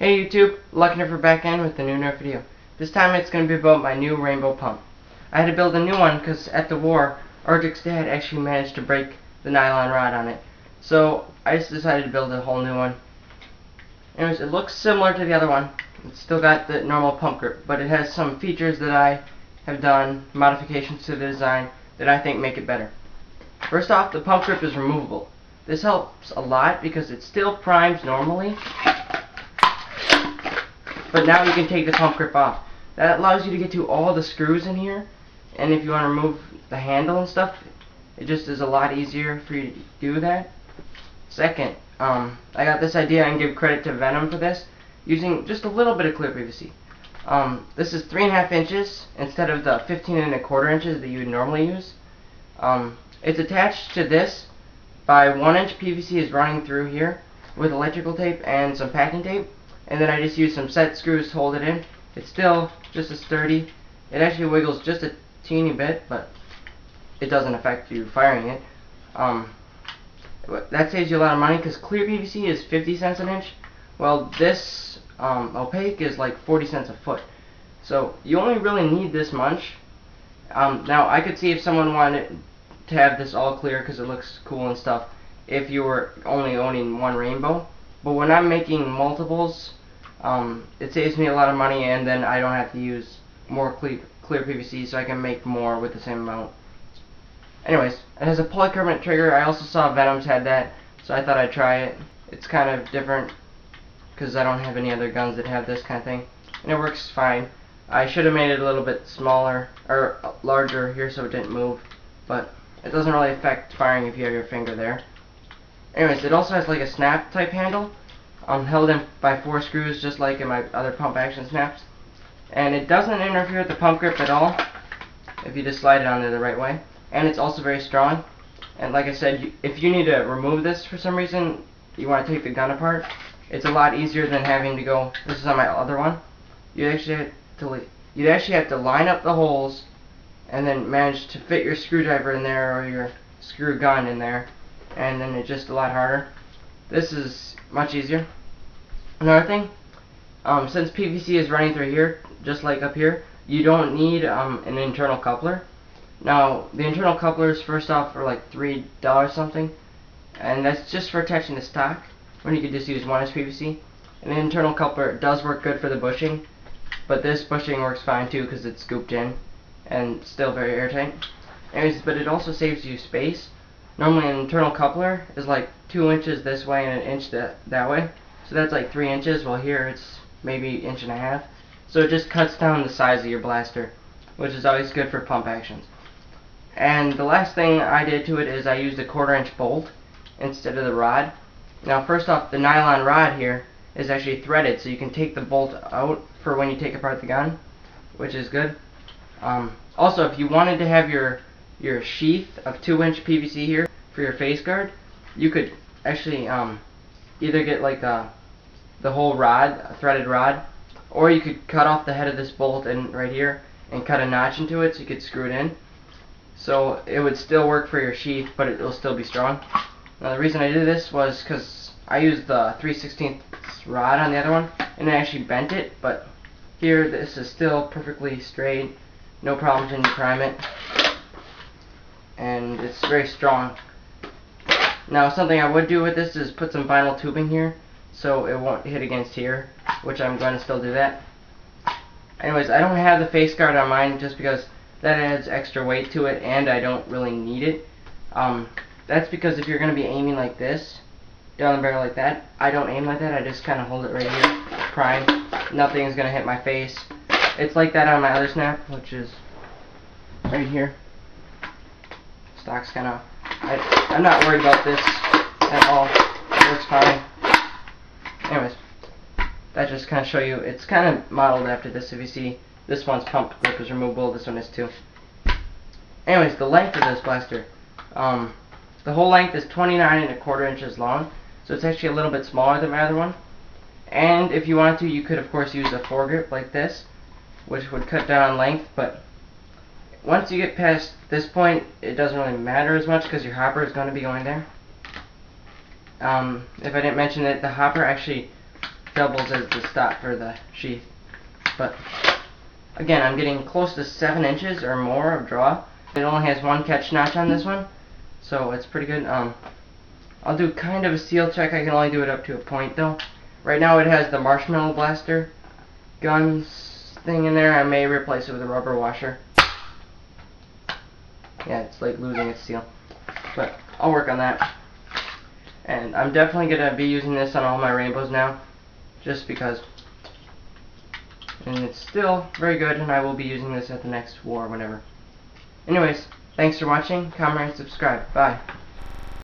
Hey YouTube, LuckyNerfer back in with a new Nerf video. This time it's going to be about my new rainbow pump. I had to build a new one because at the war, Arctic's dad actually managed to break the nylon rod on it. So I just decided to build a whole new one. Anyways, it looks similar to the other one. It's still got the normal pump grip, but it has some features that I have done, modifications to the design, that I think make it better. First off, the pump grip is removable. This helps a lot because it still primes normally, but now you can take the pump grip off. That allows you to get to all the screws in here, and if you want to remove the handle and stuff, it just is a lot easier for you to do that. Second, I got this idea and give credit to Venom for this, using just a little bit of clear PVC. This is 3.5 inches instead of the 15.25 inches that you would normally use. It's attached to this by 1-inch PVC is running through here with electrical tape and some packing tape, and then I just use some set screws to hold it in. It's still just as sturdy. It actually wiggles just a teeny bit, but it doesn't affect you firing it. That saves you a lot of money because clear PVC is 50 cents an inch. Well, this opaque is like 40 cents a foot. So you only really need this much. Now I could see if someone wanted to have this all clear because it looks cool and stuff if you were only owning one rainbow. But when I'm making multiples, it saves me a lot of money, and then I don't have to use more clear PVC, so I can make more with the same amount. Anyways, it has a polycarbonate trigger. I also saw Venom's had that, so I thought I'd try it. It's kind of different because I don't have any other guns that have this kind of thing, and it works fine. I should have made it a little bit smaller or larger here so it didn't move, but it doesn't really affect firing if you have your finger there. Anyways, it also has like a snap type handle, held in by 4 screws just like in my other pump action snaps, and it doesn't interfere with the pump grip at all if you just slide it on there the right way. And it's also very strong, and like I said, if you need to remove this for some reason, you want to take the gun apart, it's a lot easier than having to go, this is on my other one, you'd actually have to line up the holes and then manage to fit your screwdriver in there or your screw gun in there, and then it's just a lot harder. This is much easier. Another thing, since PVC is running through here, just like up here, you don't need an internal coupler. Now, the internal couplers, first off, are like $3 something, and that's just for attaching the stock, when you could just use 1-inch PVC. And the internal coupler does work good for the bushing, but this bushing works fine too because it's scooped in and still very airtight. Anyways, but it also saves you space. Normally an internal coupler is like 2 inches this way and 1 inch that way, so that's like 3 inches, while here it's maybe 1.5 inches. So it just cuts down the size of your blaster, which is always good for pump actions. And the last thing I did to it is I used a 1/4 inch bolt instead of the rod. Now first off, the nylon rod here is actually threaded, so you can take the bolt out for when you take apart the gun, which is good. Also, if you wanted to have your sheath of 2-inch PVC here for your face guard, you could actually either get like the whole rod, a threaded rod, or you could cut off the head of this bolt and right here and cut a notch into it so you could screw it in. So it would still work for your sheath, but it will still be strong. Now the reason I did this was because I used the 3/16 rod on the other one, and it actually bent it, but here this is still perfectly straight, no problems when you prime it, and it's very strong. Now something I would do with this is put some vinyl tubing here, so it won't hit against here, which I'm going to still do that. Anyways, I don't have the face guard on mine just because that adds extra weight to it, and I don't really need it. That's because if you're going to be aiming like this, down the barrel like that, I don't aim like that, I just kind of hold it right here, prime. Nothing is going to hit my face. It's like that on my other snap, which is right here. Stock's kind of, I'm not worried about this at all. It works fine. Anyways, that just kind of show you, it's kind of modeled after this. If you see, this one's pump grip is removable, this one is too. Anyways, the length of this blaster, the whole length is 29.25 inches long, so it's actually a little bit smaller than my other one. And if you wanted to, you could of course use a foregrip like this, which would cut down on length, but once you get past this point, it doesn't really matter as much because your hopper is going to be going there. If I didn't mention it, the hopper actually doubles as the stop for the sheath. But again, I'm getting close to 7 inches or more of draw. It only has one catch notch on this one, so it's pretty good. I'll do kind of a seal check. I can only do it up to a point though. Right now it has the marshmallow blaster guns thing in there. I may replace it with a rubber washer. Yeah, it's like losing its seal, but I'll work on that. And I'm definitely going to be using this on all my rainbows now, just because. And it's still very good, and I will be using this at the next war or whatever. Anyways, thanks for watching. Comment and subscribe. Bye.